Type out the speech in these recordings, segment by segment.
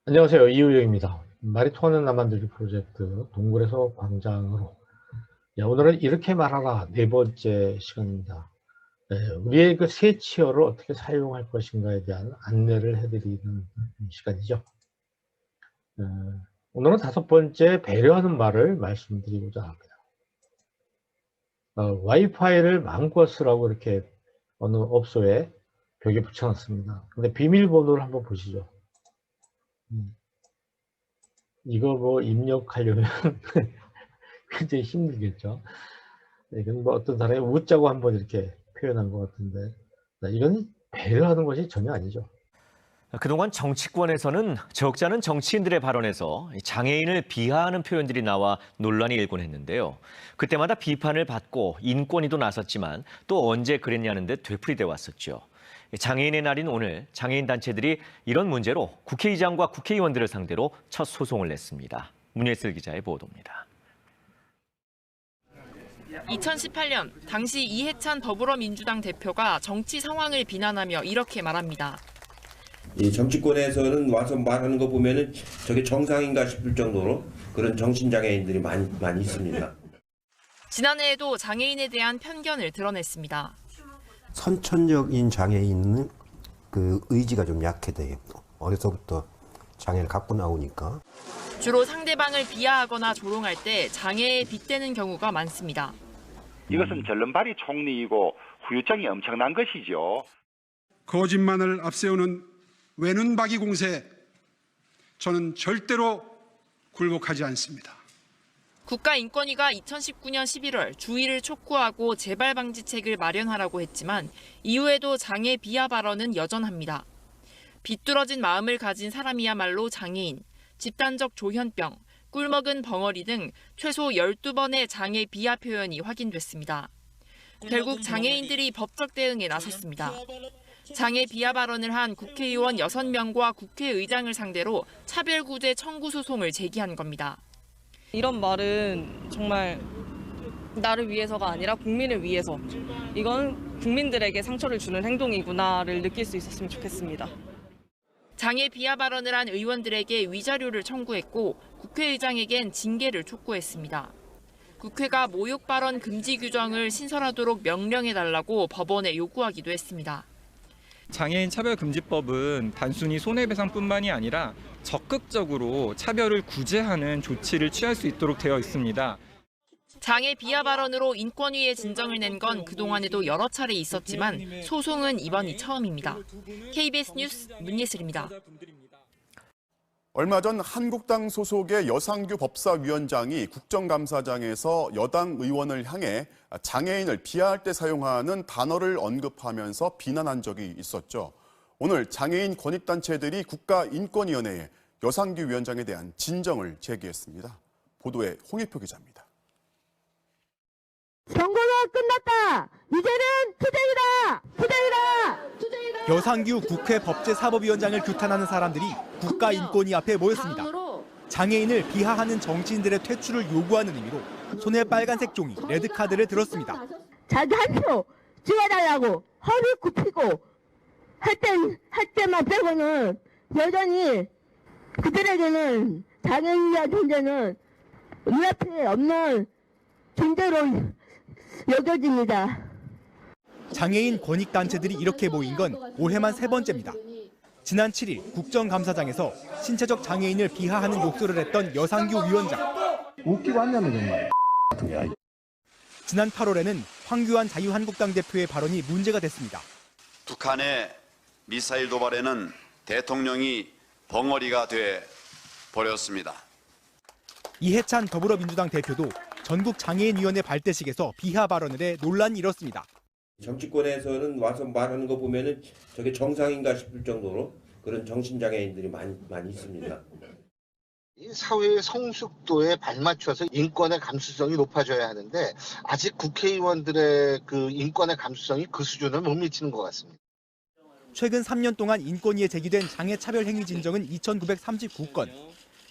안녕하세요. 이우영입니다. 말이 통하는 나 만들기 프로젝트 동굴에서 광장으로. 오늘은 이렇게 말하라 네 번째 시간입니다. 우리의 그 새 치어를 어떻게 사용할 것인가에 대한 안내를 해드리는 시간이죠. 오늘은 다섯 번째 배려하는 말을 말씀드리고자 합니다. 와이파이를 마음껏 쓰라고 이렇게 어느 업소에 벽에 붙여놨습니다. 근데 비밀번호를 한번 보시죠. 이거 뭐 입력하려면 굉장히 힘들겠죠. 이건 뭐 어떤 사람이 웃자고 한번 이렇게 표현한 것 같은데, 이건 배려하는 것이 전혀 아니죠. 그동안 정치권에서는 적지 않은 정치인들의 발언에서 장애인을 비하하는 표현들이 나와 논란이 일곤 했는데요. 그때마다 비판을 받고 인권위도 나섰지만 또 언제 그랬냐는 듯 되풀이돼 왔었죠. 장애인의 날인 오늘 장애인 단체들이 이런 문제로 국회의장과 국회의원들을 상대로 첫 소송을 냈습니다. 문예슬 기자의 보도입니다. 2018년 당시 이해찬 더불어민주당 대표가 정치 상황을 비난하며 이렇게 말합니다. 이 정치권에서는 와서 말하는 거 보면은 저게 정상인가 싶을 정도로 그런 정신장애인들이 많이 있습니다. 지난해에도 장애인에 대한 편견을 드러냈습니다. 선천적인 장애인은 그 의지가 좀 약해 돼요. 어려서부터 장애를 갖고 나오니까. 주로 상대방을 비하하거나 조롱할 때 장애에 빗대는 경우가 많습니다. 이것은 절름발이 총리이고 후유증이 엄청난 것이죠. 거짓말을 앞세우는 외눈박이 공세에 저는 절대로 굴복하지 않습니다. 국가인권위가 2019년 11월 주의를 촉구하고 재발 방지책을 마련하라고 했지만 이후에도 장애 비하 발언은 여전합니다. 비뚤어진 마음을 가진 사람이야말로 장애인, 집단적 조현병, 꿀먹은 벙어리 등 최소 12번의 장애 비하 표현이 확인됐습니다. 결국 장애인들이 법적 대응에 나섰습니다. 장애 비하 발언을 한 국회의원 6명과 국회의장을 상대로 차별구제 청구 소송을 제기한 겁니다. 이런 말은 정말 나를 위해서가 아니라 국민을 위해서, 이건 국민들에게 상처를 주는 행동이구나를 느낄 수 있었으면 좋겠습니다. 장애 비하 발언을 한 의원들에게 위자료를 청구했고 국회의장에겐 징계를 촉구했습니다. 국회가 모욕 발언 금지 규정을 신설하도록 명령해달라고 법원에 요구하기도 했습니다. 장애인 차별금지법은 단순히 손해배상뿐만이 아니라 적극적으로 차별을 구제하는 조치를 취할 수 있도록 되어 있습니다. 장애 비하 발언으로 인권위에 진정을 낸 건 그동안에도 여러 차례 있었지만 소송은 이번이 처음입니다. KBS 뉴스 문예슬입니다. 얼마 전 한국당 소속의 여상규 법사위원장이 국정감사장에서 여당 의원을 향해 장애인을 비하할 때 사용하는 단어를 언급하면서 비난한 적이 있었죠. 오늘 장애인 권익단체들이 국가인권위원회에 여상규 위원장에 대한 진정을 제기했습니다. 보도에 홍혜표 기자입니다. 선거가 끝났다. 이제는 투쟁이다. 투쟁이다. 투쟁이다. 여상규 국회 법제사법위원장을 규탄하는 사람들이 국가인권위 앞에 모였습니다. 장애인을 비하하는 정치인들의 퇴출을 요구하는 의미로 손에 빨간색 종이 레드카드를 들었습니다. 자기 한 표 찍어달라고 허리 굽히고 할 때만 빼고는 여전히 그들에게는 장애인이라는 존재는 눈앞에 없는 존재로 여겨집니다. 장애인 권익단체들이 이렇게 모인 건 올해만 3번째입니다. 지난 7일 국정감사장에서 신체적 장애인을 비하하는 욕설을 했던 여상규 위원장. 웃기고 왔냐면 정말. 지난 8월에는 황교안 자유한국당 대표의 발언이 문제가 됐습니다. 북한의 미사일 도발에는 대통령이 벙어리가 돼 버렸습니다. 이해찬 더불어민주당 대표도 전국 장애인위원회 발대식에서 비하 발언을 해 논란이 일었습니다. 정치권에서는 와서 말하는 거 보면은 저게 정상인가 싶을 정도로 그런 정신장애인들이 많이 있습니다. 이 사회의 성숙도에 발맞춰서 인권의 감수성이 높아져야 하는데 아직 국회의원들의 그 인권의 감수성이 그 수준을 못 미치는 것 같습니다. 최근 3년 동안 인권위에 제기된 장애차별 행위 진정은 2,939건.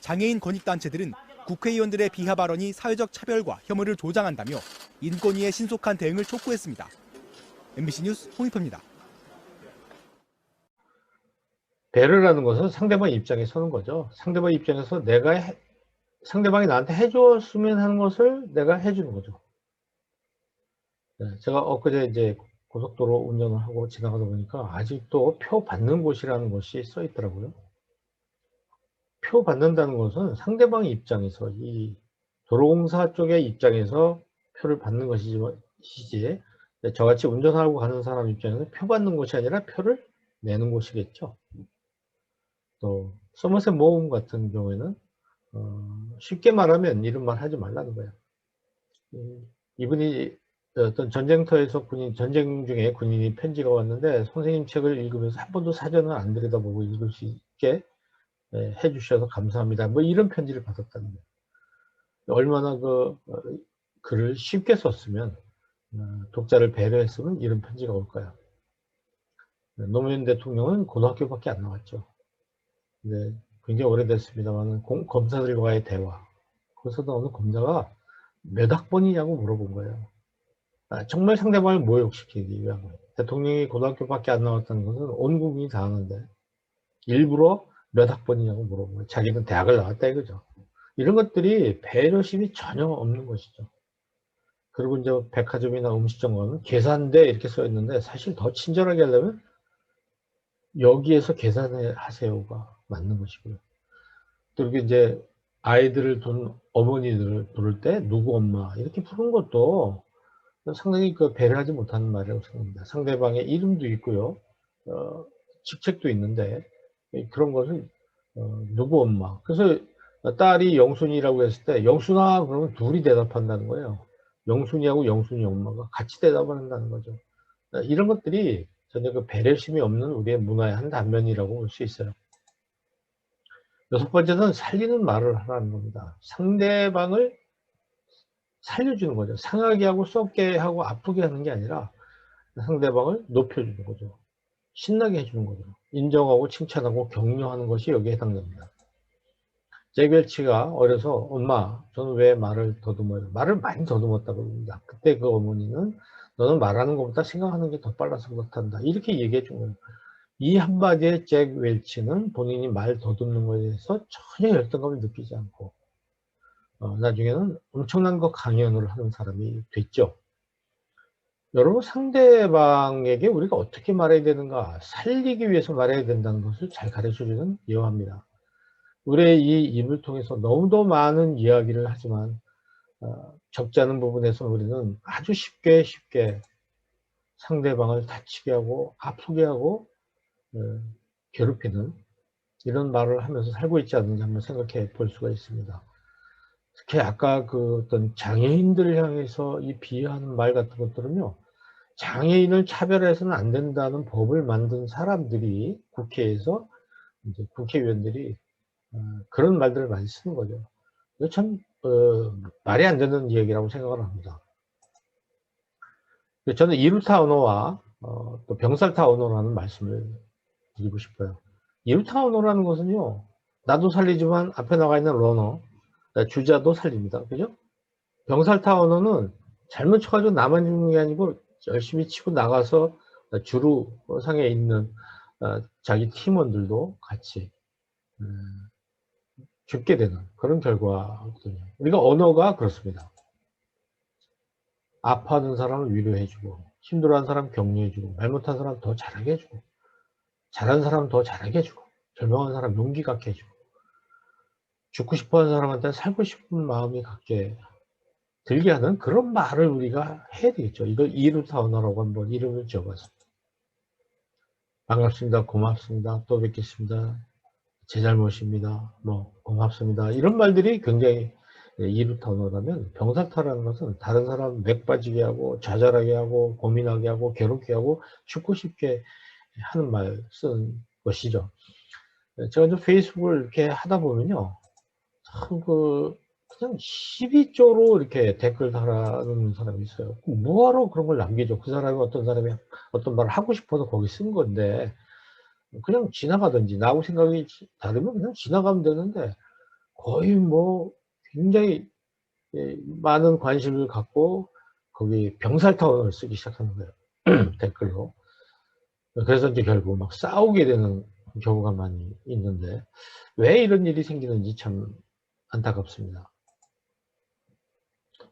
장애인 권익단체들은 국회의원들의 비하 발언이 사회적 차별과 혐오를 조장한다며 인권위의 신속한 대응을 촉구했습니다. MBC 뉴스 홍익표입니다. 배려라는 것은 상대방 입장에 서는 거죠. 상대방 입장에서 상대방이 나한테 해줬으면 하는 것을 내가 해주는 거죠. 네, 제가 엊그제 이제 고속도로 운전을 하고 지나가다 보니까 아직도 표 받는 곳이라는 것이 써 있더라고요. 표 받는다는 것은 상대방 입장에서, 이 도로공사 쪽의 입장에서 표를 받는 것이지, 저같이 운전하고 가는 사람 입장에서 표 받는 곳이 아니라 표를 내는 곳이겠죠. 또 서머셋 모험 같은 경우에는 쉽게 말하면 이런 말 하지 말라는 거예요. 이분이 어떤 전쟁터에서 전쟁 중에 군인이 편지가 왔는데 선생님 책을 읽으면서 한 번도 사전을 안 들여다보고 읽을 수 있게 해주셔서 감사합니다. 뭐 이런 편지를 받았다는 거예요. 얼마나 글을 쉽게 썼으면, 독자를 배려했으면 이런 편지가 올까요? 노무현 대통령은 고등학교밖에 안 나왔죠. 근데 굉장히 오래됐습니다만 검사들과의 대화, 거기서 나오는 검사가 몇 학번이냐고 물어본 거예요. 정말 상대방을 모욕시키기 위한 거예요. 대통령이 고등학교밖에 안 나왔다는 것은 온 국민이 다 아는데 일부러 몇 학번이냐고 물어본 거예요. 자기는 대학을 나왔다 이거죠. 이런 것들이 배려심이 전혀 없는 것이죠. 그리고 이제 백화점이나 음식점 가면 계산대 이렇게 써 있는데, 사실 더 친절하게 하려면 여기에서 계산하세요가 맞는 것이고요. 그리고 이제 아이들을 둔 어머니들을 부를 때 누구 엄마 이렇게 부르는 것도 상당히 배려하지 못하는 말이라고 생각합니다. 상대방의 이름도 있고요, 직책도 있는데 그런 것을 누구 엄마. 그래서 딸이 영순이라고 했을 때 영순아 그러면 둘이 대답한다는 거예요. 영순이하고 영순이 엄마가 같이 대답을 한다는 거죠. 이런 것들이 전혀 배려심이 없는 우리의 문화의 한 단면이라고 볼 수 있어요. 여섯 번째는 살리는 말을 하라는 겁니다. 상대방을 살려주는 거죠. 상하게 하고 썩게 하고 아프게 하는 게 아니라 상대방을 높여주는 거죠. 신나게 해주는 거죠. 인정하고 칭찬하고 격려하는 것이 여기에 해당됩니다. 잭 웰치가 어려서 엄마 저는 왜 말을 더듬어요? 말을 많이 더듬었다고 합니다. 그때 그 어머니는 너는 말하는 것보다 생각하는 게 더 빨라서 그렇단다. 이렇게 얘기해 준 거예요. 이 한마디에 잭 웰치는 본인이 말 더듬는 것에 대해서 전혀 열등감을 느끼지 않고 나중에는 엄청난 강연을 하는 사람이 됐죠. 여러분, 상대방에게 우리가 어떻게 말해야 되는가, 살리기 위해서 말해야 된다는 것을 잘 가르쳐주는 예화입니다. 우리의 이 입을 통해서 너무도 많은 이야기를 하지만 적지 않은 부분에서 우리는 아주 쉽게 상대방을 다치게 하고 아프게 하고 괴롭히는 이런 말을 하면서 살고 있지 않는지 한번 생각해 볼 수가 있습니다. 특히 아까 어떤 장애인들을 향해서 이 비하하는 말 같은 것들은요, 장애인을 차별해서는 안 된다는 법을 만든 사람들이 국회에서 이제 국회의원들이 그런 말들을 많이 쓰는 거죠. 이거 참 말이 안 되는 얘기라고 생각을 합니다. 저는 이루타 언어와 또 병살타 언어라는 말씀을 드리고 싶어요. 이루타 언어라는 것은요, 나도 살리지만 앞에 나가 있는 러너, 주자도 살립니다. 그죠? 병살타 언어는 잘못 쳐가지고 나만 죽는 게 아니고 열심히 치고 나가서 주루 상에 있는 자기 팀원들도 같이 죽게 되는 그런 결과거든요. 우리가 언어가 그렇습니다. 아파하는 사람을 위로해주고, 힘들어하는 사람 격려해주고, 말 못한 사람 더 잘하게 해주고, 잘하는 사람 더 잘하게 해주고, 절망한 사람 용기 갖게 해주고, 죽고 싶어하는 사람한테 살고 싶은 마음이 갖게 들게 하는 그런 말을 우리가 해야 되겠죠. 이걸 이루타 언어라고 한번 이름을 지어봤습니다. 반갑습니다. 고맙습니다. 또 뵙겠습니다. 제 잘못입니다. 고맙습니다. 이런 말들이 굉장히 이루타 언어라면, 병살타라는 것은 다른 사람 맥 빠지게 하고 좌절하게 하고 고민하게 하고 괴롭게 하고 죽고 싶게 하는 말 쓰는 것이죠. 제가 이제 페이스북을 이렇게 하다 보면요, 참 그냥 시비조로 이렇게 댓글 달아놓는 사람이 있어요. 뭐하러 그런 걸 남기죠? 그 사람이 어떤 말을 하고 싶어서 거기 쓴 건데 그냥 지나가든지, 나하고 생각이 다르면 그냥 지나가면 되는데 거의 굉장히 많은 관심을 갖고 거기 병살타 언어를 쓰기 시작하는 거예요. 댓글로. 그래서 이제 결국 막 싸우게 되는 경우가 많이 있는데 왜 이런 일이 생기는지 참 안타깝습니다.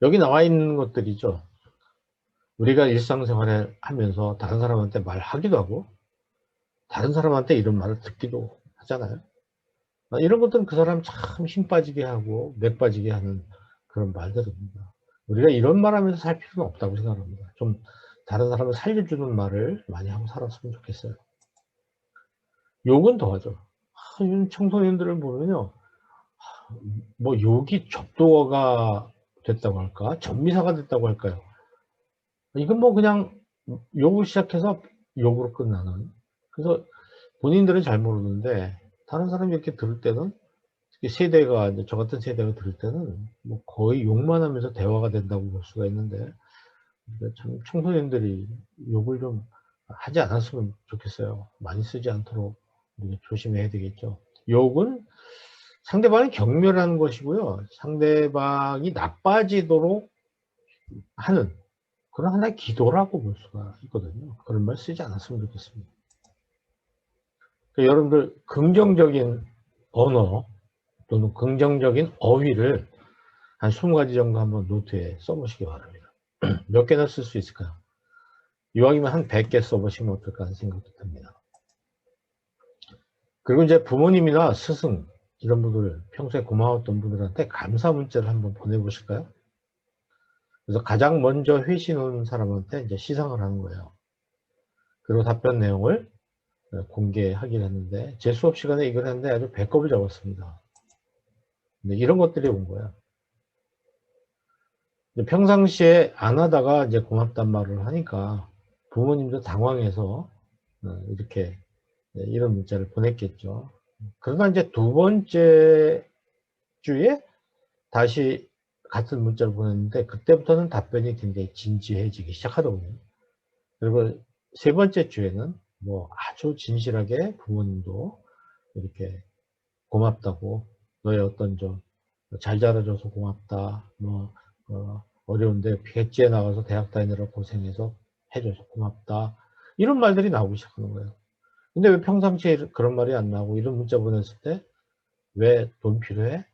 여기 나와 있는 것들이죠. 우리가 일상생활을 하면서 다른 사람한테 말하기도 하고 다른 사람한테 이런 말을 듣기도 하잖아요. 이런 것들은 그 사람 참 힘 빠지게 하고 맥 빠지게 하는 그런 말들입니다. 우리가 이런 말 하면서 살 필요는 없다고 생각합니다. 좀 다른 사람을 살려주는 말을 많이 하고 살았으면 좋겠어요. 욕은 더하죠. 요즘 청소년들을 보면요. 뭐 욕이 적도가 됐다고 할까? 전미사가 됐다고 할까요? 이건 뭐 그냥 욕을 시작해서 욕으로 끝나는. 그래서 본인들은 잘 모르는데 다른 사람이 이렇게 들을 때는 세대가 이제 저 같은 세대가 들을 때는 뭐 거의 욕만 하면서 대화가 된다고 볼 수가 있는데 참 청소년들이 욕을 좀 하지 않았으면 좋겠어요. 많이 쓰지 않도록 우리가 조심해야 되겠죠. 욕은 상대방이 경멸하는 것이고요. 상대방이 나빠지도록 하는 그런 하나의 기도라고 볼 수가 있거든요. 그런 말 쓰지 않았으면 좋겠습니다. 그러니까 여러분들 긍정적인 언어 또는 긍정적인 어휘를 한 20가지 정도 한번 노트에 써보시기 바랍니다. 몇 개나 쓸 수 있을까요? 이왕이면 한 100개 써보시면 어떨까 하는 생각도 듭니다. 그리고 이제 부모님이나 스승 이런 분들 평소에 고마웠던 분들한테 감사 문자를 한번 보내보실까요? 그래서 가장 먼저 회신 온 사람한테 이제 시상을 하는 거예요. 그리고 답변 내용을 공개하기로 했는데 제 수업 시간에 이걸 했는데 아주 배꼽을 잡았습니다. 근데 이런 것들이 온 거예요. 평상시에 안 하다가 이제 고맙단 말을 하니까 부모님도 당황해서 이렇게 이런 문자를 보냈겠죠. 그러다 이제 두 번째 주에 다시 같은 문자를 보냈는데 그때부터는 답변이 굉장히 진지해지기 시작하더군요. 그리고 세 번째 주에는 뭐 아주 진실하게 부모님도 이렇게 고맙다고 너의 어떤 좀 잘 자라줘서 고맙다. 뭐 어려운데 백지에 나가서 대학 다니느라 고생해서 해줘서 고맙다. 이런 말들이 나오기 시작하는 거예요. 근데 왜 평상시에 그런 말이 안 나오고 이런 문자 보냈을 때 왜 돈 필요해?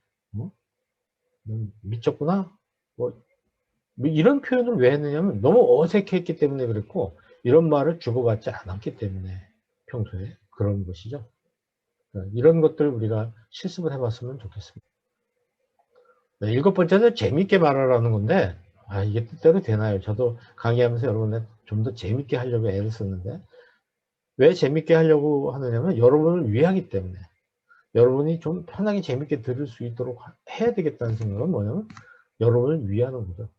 미쳤구나? 뭐 이런 표현을 왜 했느냐면 너무 어색했기 때문에 그랬고 이런 말을 주고받지 않았기 때문에 평소에 그런 것이죠. 이런 것들 우리가 실습을 해봤으면 좋겠습니다. 네, 7번째는 재밌게 말하라는 건데 이게 뜻대로 되나요? 저도 강의하면서 여러분한테 좀 더 재밌게 하려고 애를 썼는데 왜 재밌게 하려고 하느냐면 여러분을 위하기 때문에 여러분이 좀 편하게 재밌게 들을 수 있도록 해야 되겠다는 생각은 뭐냐면 여러분을 위하는 거죠.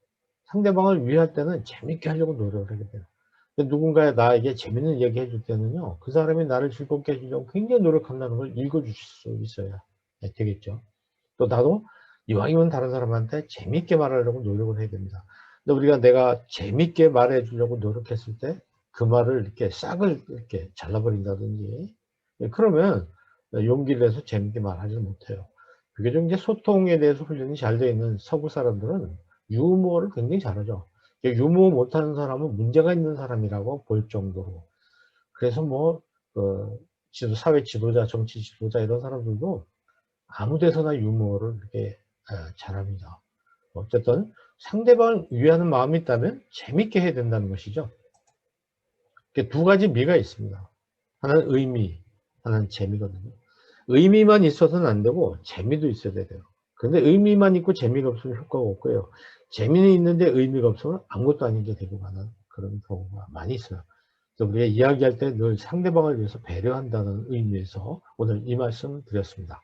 상대방을 위할 때는 재밌게 하려고 노력을 하게 돼요. 누군가 나에게 재밌는 얘기 해줄 때는요, 그 사람이 나를 즐겁게 해주려고 굉장히 노력한다는 걸 읽어주실 수 있어야 되겠죠. 또 나도 이왕이면 다른 사람한테 재밌게 말하려고 노력을 해야 됩니다. 근데 우리가 내가 재밌게 말해 주려고 노력했을 때 그 말을 이렇게 싹을 이렇게 잘라버린다든지 그러면 용기를 내서 재밌게 말하지 못해요. 그게 좀 이제 소통에 대해서 훈련이 잘 되어 있는 서구 사람들은 유머를 굉장히 잘하죠. 유머 못하는 사람은 문제가 있는 사람이라고 볼 정도로. 그래서 뭐 사회 지도자, 정치 지도자 이런 사람들도 아무 데서나 유머를 이렇게 잘합니다. 어쨌든 상대방을 위하는 마음이 있다면 재밌게 해야 된다는 것이죠. 두 가지 미가 있습니다. 하나는 의미, 하나는 재미거든요. 의미만 있어서는 안 되고 재미도 있어야 돼요. 그런데 의미만 있고 재미가 없으면 효과가 없고요. 재미는 있는데 의미가 없으면 아무것도 아닌 게 되고 가는 그런 경우가 많이 있어요. 그래서 우리가 이야기할 때 늘 상대방을 위해서 배려한다는 의미에서 오늘 이 말씀 드렸습니다.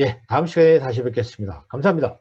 예, 다음 시간에 다시 뵙겠습니다. 감사합니다.